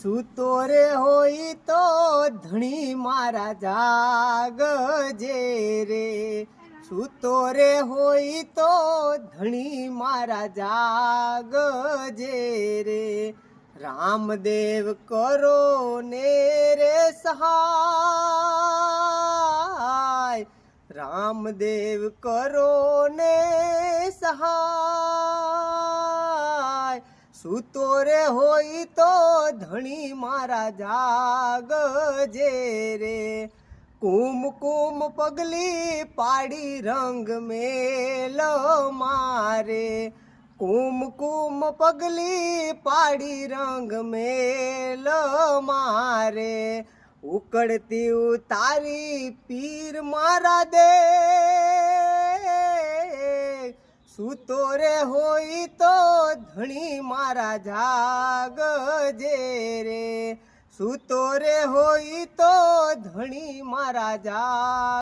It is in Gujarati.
સૂતો રે હોય તો ધણી મારા જાગજે રે, સૂતો રે હોય તો ધણી મારા જાગજે રે, રામદેવ કરો ને રે સહાય, રામદેવ કરો ને સહાય, સૂતો રે હોય તો ધણી મારા જાગજે રે, કુમકુમ પગલી પાડી રંગ મેલ મારે, કુમકુમ પગલી પાડી રંગ મેલ મારે, ઉકળતી ઉતારી પીર મારા દે, સૂતો રે હોય તો ધણી મારા જાગજે રે, સૂતો રે હોય તો ધણી મારા જાગ